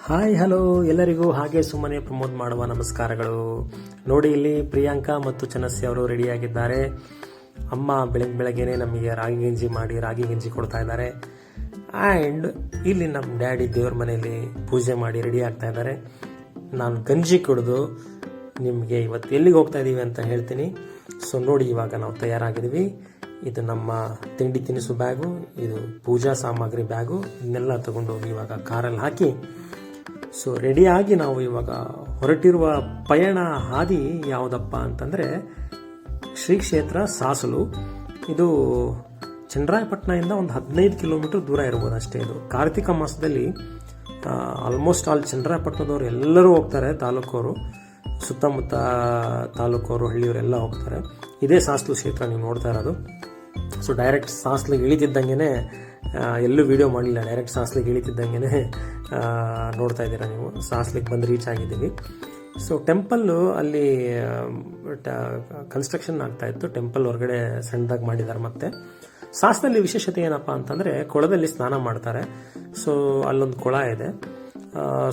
Hi hello ಎಲ್ಲರಿಗೂ ಹಾಗೆ ಸುಮ್ಮನೆ ಪ್ರಮೋದ್ ಮಾಡುವ ನಮಸ್ಕಾರಗಳು. ನೋಡಿ, ಇಲ್ಲಿ ಪ್ರಿಯಾಂಕಾ ಮತ್ತು ಚನಸ್ಸಿ ಅವರು ರೆಡಿಯಾಗಿದ್ದಾರೆ. ಅಮ್ಮ ಬೆಳಗ್ಗೆನೆ ನಮಗೆ ರಾಗಿ ಗಂಜಿ ಕೊಡ್ತಾ ಇದ್ದಾರೆ. ಆ್ಯಂಡ್ ಇಲ್ಲಿ ನಮ್ಮ ಡ್ಯಾಡಿ ದೇವ್ರ ಮನೆಯಲ್ಲಿ ಪೂಜೆ ಮಾಡಿ ರೆಡಿ ಆಗ್ತಾ ಇದ್ದಾರೆ. ನಾನು ಗಂಜಿ ಕುಡಿದು ನಿಮಗೆ ಇವತ್ತು ಎಲ್ಲಿಗೆ ಹೋಗ್ತಾ ಇದ್ದೀವಿ ಅಂತ ಹೇಳ್ತೀನಿ. ಸೊ ನೋಡಿ, ಇವಾಗ ನಾವು ತಯಾರಾಗಿದ್ದೀವಿ. ಇದು ನಮ್ಮ ತಿಂಡಿ ತಿನಿಸು ಬ್ಯಾಗು, ಇದು ಪೂಜಾ ಸಾಮಗ್ರಿ ಬ್ಯಾಗು, ಇದನ್ನೆಲ್ಲ ತಗೊಂಡು ಹೋಗಿ ಇವಾಗ ಕಾರಲ್ಲಿ ಹಾಕಿ ಸೊ ರೆಡಿಯಾಗಿ ನಾವು ಇವಾಗ ಹೊರಟಿರುವ ಪಯಣ ಹಾದಿ ಯಾವುದಪ್ಪ ಅಂತಂದರೆ ಶ್ರೀ ಕ್ಷೇತ್ರ ಸಾಸಲು. ಇದು ಚನ್ನರಾಯಪಟ್ಟಣದಿಂದ ಒಂದು 15 ಕಿಲೋಮೀಟರ್ ದೂರ ಇರ್ಬೋದು ಅಷ್ಟೇ. ಇದು ಕಾರ್ತಿಕ ಮಾಸದಲ್ಲಿ ಆಲ್ಮೋಸ್ಟ್ ಆಲ್ ಚನ್ನರಾಯಪಟ್ಟಣದವರು ಎಲ್ಲರೂ ಹೋಗ್ತಾರೆ, ತಾಲೂಕವರು, ಸುತ್ತಮುತ್ತ ತಾಲೂಕವರು, ಹಳ್ಳಿಯವರೆಲ್ಲ ಹೋಗ್ತಾರೆ. ಇದೇ ಸಾಸಲು ಕ್ಷೇತ್ರ ನೀವು ನೋಡ್ತಾ ಇರೋದು. ಸೊ ಡೈರೆಕ್ಟ್ ಸಾಸ್ಲಿಗೆ ಇಳಿತಿದ್ದಂಗೆ, ಎಲ್ಲೂ ವಿಡಿಯೋ ಮಾಡಲಿಲ್ಲ, ಡೈರೆಕ್ಟ್ ಸಾಸ್ಲಿಗೆ ಇಳಿತಿದ್ದಂಗೆ ನೋಡ್ತಾ ಇದ್ದೀರಾ ನೀವು. ಸಾಸ್ಲಿಗೆ ಬಂದು ರೀಚ್ ಆಗಿದ್ದೀವಿ. ಸೊ ಟೆಂಪಲ್ಲು ಅಲ್ಲಿ ಕನ್ಸ್ಟ್ರಕ್ಷನ್ ಆಗ್ತಾ ಇತ್ತು. ಟೆಂಪಲ್ ಹೊರಗಡೆ ಸಣ್ಣದಾಗಿ ಮಾಡಿದ್ದಾರೆ. ಮತ್ತೆ ಸಾಸ್ನಲ್ಲಿ ವಿಶೇಷತೆ ಏನಪ್ಪ ಅಂತಂದರೆ ಕೊಳದಲ್ಲಿ ಸ್ನಾನ ಮಾಡ್ತಾರೆ. ಸೊ ಅಲ್ಲೊಂದು ಕೊಳ ಇದೆ,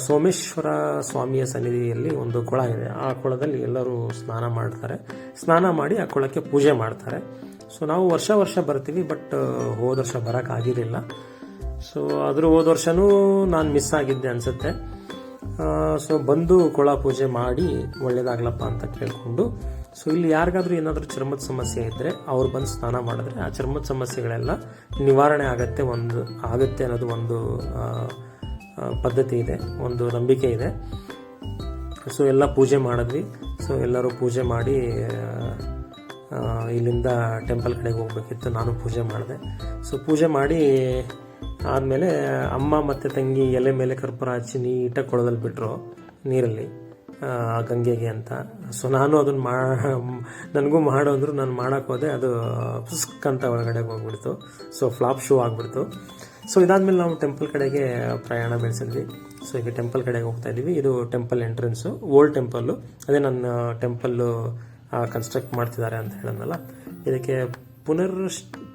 ಸೋಮೇಶ್ವರ ಸ್ವಾಮಿಯ ಸನ್ನಿಧಿಯಲ್ಲಿ ಒಂದು ಕೊಳ ಇದೆ. ಆ ಕೊಳದಲ್ಲಿ ಎಲ್ಲರೂ ಸ್ನಾನ ಮಾಡ್ತಾರೆ. ಸ್ನಾನ ಮಾಡಿ ಆ ಕೊಳಕ್ಕೆ ಪೂಜೆ ಮಾಡ್ತಾರೆ. ಸೊ ನಾವು ವರ್ಷ ಬರ್ತೀವಿ, ಬಟ್ ಹೋದ ವರ್ಷ ಬರೋಕ್ಕಾಗಿರಲಿಲ್ಲ. ಸೊ ಆದರೂ ಹೋದ ವರ್ಷನೂ ನಾನು ಮಿಸ್ ಆಗಿದ್ದೆ ಅನಿಸುತ್ತೆ. ಸೊ ಬಂದು ಕೊಳ ಪೂಜೆ ಮಾಡಿ ಒಳ್ಳೇದಾಗ್ಲಪ್ಪ ಅಂತ ಕೇಳಿಕೊಂಡು, ಸೊ ಇಲ್ಲಿ ಯಾರಿಗಾದ್ರೂ ಏನಾದರೂ ಚರ್ಮದ ಸಮಸ್ಯೆ ಇದ್ದರೆ ಅವ್ರು ಬಂದು ಸ್ನಾನ ಮಾಡಿದ್ರೆ ಆ ಚರ್ಮದ ಸಮಸ್ಯೆಗಳೆಲ್ಲ ನಿವಾರಣೆ ಆಗುತ್ತೆ ಅನ್ನೋದು ಒಂದು ಪದ್ಧತಿ ಇದೆ, ಒಂದು ನಂಬಿಕೆ ಇದೆ. ಸೊ ಎಲ್ಲ ಪೂಜೆ ಮಾಡಿದ್ವಿ. ಸೊ ಎಲ್ಲರೂ ಪೂಜೆ ಮಾಡಿ ಇಲ್ಲಿಂದ ಟೆಂಪಲ್ ಕಡೆಗೆ ಹೋಗ್ಬೇಕಿತ್ತು. ನಾನು ಪೂಜೆ ಮಾಡಿದೆ. ಸೊ ಪೂಜೆ ಮಾಡಿ ಆದಮೇಲೆ ಅಮ್ಮ ಮತ್ತು ತಂಗಿ ಎಲೆ ಮೇಲೆ ಕರ್ಪೂರ ಹಚ್ಚಿ ನೀಟಾಗಿ ಕೊಳದಲ್ಲಿ ಬಿಟ್ಟರು ನೀರಲ್ಲಿ, ಗಂಗೆಗೆ ಅಂತ. ಸೊ ನಾನು ಅದನ್ನು ನನಗೂ ಮಾಡು ಅಂದರು. ನಾನು ಮಾಡೋಕ್ಕೆ ಹೋದೆ, ಅದು ಪುಸ್ಕ್ ಅಂತ ಒಳಗಡೆ ಹೋಗ್ಬಿಡ್ತು. ಸೊ ಫ್ಲಾಪ್ ಶೂ ಆಗಿಬಿಡ್ತು. ಸೊ ಇದಾದಮೇಲೆ ನಾವು ಟೆಂಪಲ್ ಕಡೆಗೆ ಪ್ರಯಾಣ ಬೆಳೆಸಿದ್ವಿ. ಸೊ ಈಗ ಟೆಂಪಲ್ ಕಡೆಗೆ ಹೋಗ್ತಾ ಇದ್ದೀವಿ. ಇದು ಟೆಂಪಲ್ ಎಂಟ್ರೆನ್ಸು, ಓಲ್ಡ್ ಟೆಂಪಲ್ಲು. ಅದೇ ನನ್ನ ಟೆಂಪಲ್ಲು ಕನ್ಸ್ಟ್ರಕ್ಟ್ ಮಾಡ್ತಿದ್ದಾರೆ ಅಂತ ಹೇಳೋದಲ್ಲ, ಇದಕ್ಕೆ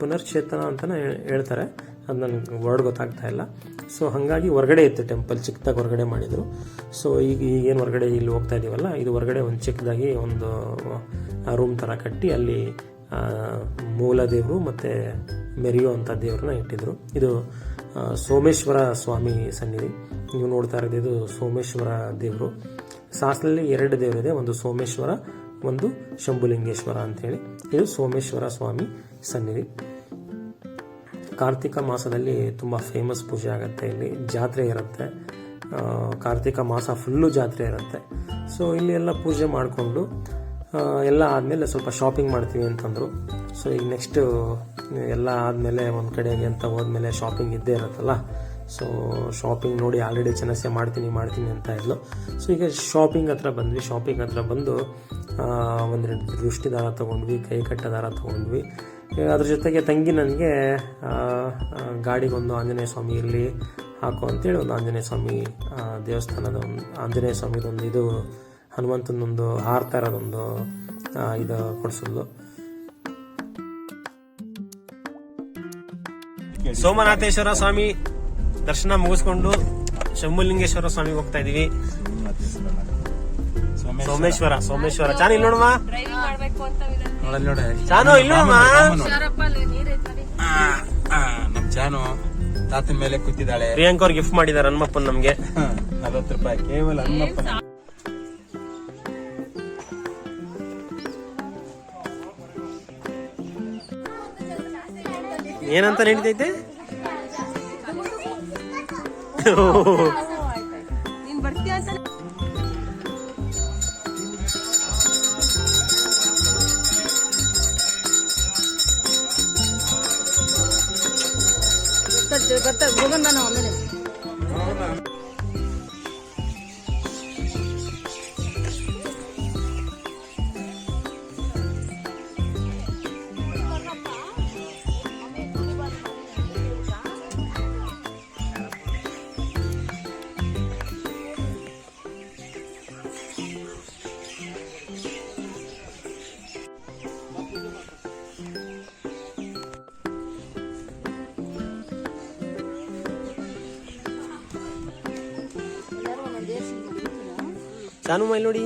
ಪುನರ್ಚೇತನ ಅಂತಲೇ ಹೇಳ್ತಾರೆ. ಅದು ನನಗೆ ವರ್ಡ್ ಗೊತ್ತಾಗ್ತಾ ಇಲ್ಲ. ಸೊ ಹಾಗಾಗಿ ಹೊರಗಡೆ ಇತ್ತು ಟೆಂಪಲ್, ಚಿಕ್ಕದಾಗಿ ಹೊರಗಡೆ ಮಾಡಿದರು. ಸೊ ಈಗೇನು ಹೊರಗಡೆ ಇಲ್ಲಿ ಹೋಗ್ತಾ ಇದ್ದೀವಲ್ಲ, ಇದು ಹೊರಗಡೆ ಒಂದು ಚಿಕ್ಕದಾಗಿ ಒಂದು ರೂಮ್ ಥರ ಕಟ್ಟಿ ಅಲ್ಲಿ ಮೂಲ ದೇವರು ಮತ್ತು ಮೆರೆಯೋ ಅಂಥ ದೇವ್ರನ್ನ ಇಟ್ಟಿದ್ರು. ಇದು ಸೋಮೇಶ್ವರ ಸ್ವಾಮಿ ಸನ್ನಿಧಿ ನೀವು ನೋಡ್ತಾ ಇರೋದು. ಇದು ಸೋಮೇಶ್ವರ ದೇವರು. ಸಾಸ್ನಲ್ಲಿ 2 ದೇವರಿದೆ, ಒಂದು ಸೋಮೇಶ್ವರ, ಒಂದು ಶಂಭುಲಿಂಗೇಶ್ವರ ಅಂಥೇಳಿ. ಇದು ಸೋಮೇಶ್ವರ ಸ್ವಾಮಿ ಸನ್ನಿಧಿ. ಕಾರ್ತಿಕ ಮಾಸದಲ್ಲಿ ತುಂಬ ಫೇಮಸ್ ಪೂಜೆ ಆಗುತ್ತೆ. ಇಲ್ಲಿ ಜಾತ್ರೆ ಇರುತ್ತೆ, ಕಾರ್ತಿಕ ಮಾಸ ಫುಲ್ಲು ಜಾತ್ರೆ ಇರುತ್ತೆ. ಸೊ ಇಲ್ಲಿ ಎಲ್ಲ ಪೂಜೆ ಮಾಡಿಕೊಂಡು ಎಲ್ಲ ಆದಮೇಲೆ ಸ್ವಲ್ಪ ಶಾಪಿಂಗ್ ಮಾಡ್ತೀವಿ ಅಂತಂದರು. ಸೊ ಈಗ ನೆಕ್ಸ್ಟು ಎಲ್ಲ ಆದಮೇಲೆ ಒಂದು ಕಡೆಗೆ ಅಂತ ಹೋದ್ಮೇಲೆ ಶಾಪಿಂಗ್ ಇದ್ದೇ ಇರುತ್ತಲ್ಲ. ಸೊ ಶಾಪಿಂಗ್ ನೋಡಿ ಆಲ್ರೆಡಿ ಚನಸ್ಸೆ ಮಾಡ್ತೀನಿ ಅಂತ ಇದ್ಲು. ಸೊ ಈಗ ಶಾಪಿಂಗ್ ಹತ್ರ ಬಂದ್ವಿ. ಶಾಪಿಂಗ್ ಹತ್ರ ಬಂದು ಒಂದೆರಡು ದೃಷ್ಟಿ ದಾರ ತೊಗೊಂಡ್ವಿ, ಕೈ ಕಟ್ಟ ದಾರ ತೊಗೊಂಡ್ವಿ. ಅದ್ರ ಜೊತೆಗೆ ತಂಗಿ ನನಗೆ ಗಾಡಿಗೊಂದು ಆಂಜನೇಯ ಸ್ವಾಮಿ ಇರಲಿ ಹಾಕು ಅಂತೇಳಿ ಒಂದು ಆಂಜನೇಯ ಸ್ವಾಮಿ ದೇವಸ್ಥಾನದ ಒಂದು ಆಂಜನೇಯ ಸ್ವಾಮಿದೊಂದು ಇದು ಹನುಮಂತನೊಂದು ಹಾರ್ತಾ ಇರೋದೊಂದು ಇದು ಕೊಡಿಸಿದ್ಲು. ಸೋಮನಾಥೇಶ್ವರ ಸ್ವಾಮಿ ದರ್ಶನ ಮುಗಿಸ್ಕೊಂಡು ಶಂಭುಲಿಂಗೇಶ್ವರ ಸ್ವಾಮಿಗೆ ಹೋಗ್ತಾ ಇದೀವಿ. ಸೋಮೇಶ್ವರ ಚಾನು ಇಲ್ಲಿ ನೋಡಮ್ಮ, ಚಾನು ಇಲ್ಲಿ ನೋಡಮ್ಮ. ನಮ್ ಚಾನು ತಾತನ ಮೇಲೆ ಕೂತಿದ್ದಾಳೆ. ಪ್ರಿಯಾಂಕ ಅವ್ರು ಗಿಫ್ಟ್ ಮಾಡಿದಾರೆ ಹನುಮಪ್ಪನ್ ನಮ್ಗೆ 40 ರೂಪಾಯಿ ಕೇವಲ ಹನುಮಪ್ಪನ. ಏನಂತ ನಡೀತೈತೆ? ಆಮೇಲೆ ಚಾನು ಮೈ ನೋಡಿ.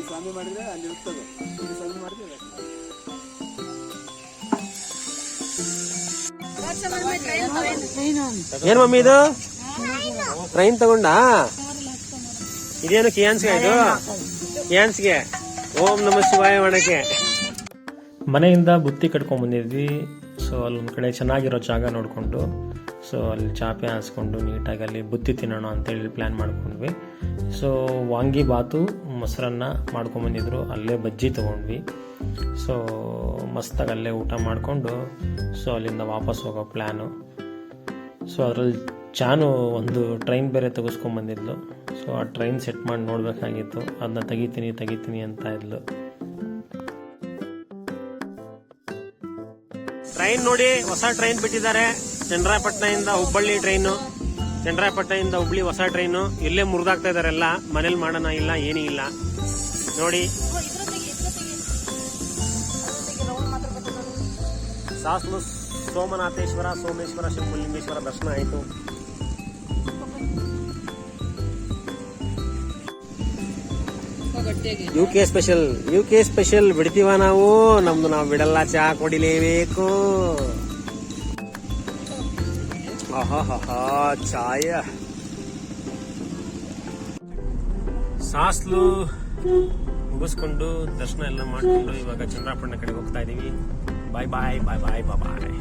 ಸ್ವಾಮಿ ಮಾಡಿದ್ರೆ ಅಲ್ಲಿ ಇರ್ತದೆ, ಸ್ವಾಮಿ ಮಾಡಿದ್ರೆ ಏನ್ ಮಮ್ಮಿ ಇದು ಟ್ರೈನ್ ತಗೊಂಡ? ಇದೇನು ಕಿಯಾನ್ಸ್ಗೆ? ಇದು ಕಿಯಾನ್ಸ್ಗೆ ಓಂ ನಮ ಶಿವಾಯ ಮಾಡಕ್ಕೆ. ಮನೆಯಿಂದ ಬುತ್ತಿ ಕಟ್ಕೊಂಡ್ ಬಂದಿದ್ವಿ. ಸೊ ಅಲ್ಲೊಂದ್ ಕಡೆ ಚೆನ್ನಾಗಿರೋ ಜಾಗ ನೋಡ್ಕೊಂಡು ಸೊ ಅಲ್ಲಿ ಚಾಪೆ ಹಾಸ್ಕೊಂಡು ನೀಟಾಗಿ ಅಲ್ಲಿ ಬುತ್ತಿ ತಿನ್ನೋಣ ಅಂತೇಳಿ ಪ್ಲ್ಯಾನ್ ಮಾಡ್ಕೊಂಡ್ವಿ. ಸೊ ವಾಂಗಿ ಬಾತು ಮೊಸರನ್ನ ಮಾಡ್ಕೊಂಬಂದಿದ್ರು, ಅಲ್ಲೇ ಬಜ್ಜಿ ತೊಗೊಂಡ್ವಿ. ಸೊ ಮಸ್ತಾಗಿ ಅಲ್ಲೇ ಊಟ ಮಾಡಿಕೊಂಡು ಸೊ ಅಲ್ಲಿಂದ ವಾಪಸ್ ಹೋಗೋ ಪ್ಲ್ಯಾನು. ಸೊ ಅದರಲ್ಲಿ ಚಾನು ಒಂದು ಟ್ರೈನ್ ಬೇರೆ ತೆಗೆಸ್ಕೊಂಬಂದಿದ್ಲು. ಸೊ ಆ ಟ್ರೈನ್ ಸೆಟ್ ಮಾಡಿ ನೋಡಬೇಕಾಗಿತ್ತು, ಅದನ್ನ ತೆಗಿತೀನಿ ಅಂತ ಇದ್ಲು. ಟ್ರೈನ್ ನೋಡಿ, ಹೊಸ ಟ್ರೈನ್ ಬಿಟ್ಟಿದ್ದಾರೆ. ಚನ್ನರಾಯಪಟ್ಟಣದಿಂದ ಹುಬ್ಬಳ್ಳಿ ಟ್ರೈನು, ಚನ್ನರಾಯಪಟ್ಟಣದಿಂದ ಹುಬ್ಬಳ್ಳಿ ಹೊಸ ಟ್ರೈನು. ಇಲ್ಲೇ ಮುರಿದಾಗ್ತಾ ಇದಾರೆಲ್ಲ, ಮನೇಲಿ ಮಾಡೋಣ ಇಲ್ಲ ಏನೂ ಇಲ್ಲ ನೋಡಿ. ಸಾಸ್ಲು ಸೋಮನಾಥೇಶ್ವರ, ಸೋಮೇಶ್ವರ, ಶಂಭುಲಿಂಗೇಶ್ವರ ದರ್ಶನ ಆಯಿತು. ಯುಕೆ ಸ್ಪೆಷಲ್ ಬಿಡ್ತೀವ ನಾವು, ನಮ್ದು ನಾವು ಬಿಡಲ್ಲ, ಚಾ ಕುಡಿಲೇಬೇಕು. ಚಾಯ ಸಾಸ್ಲು ಮುಗಿಸ್ಕೊಂಡು ದರ್ಶನ ಎಲ್ಲ ಮಾಡ್ಕೊಂಡು ಇವಾಗ ಚನ್ನರಾಯಪಟ್ಟಣ ಕಡೆಗೆ ಹೋಗ್ತಾ ಇದೀವಿ. ಬಾಯ್ ಬಾಯ್ ಬಾಯ್ ಬಾಯ್ ಬಾಯ್ ಬಾಯ್.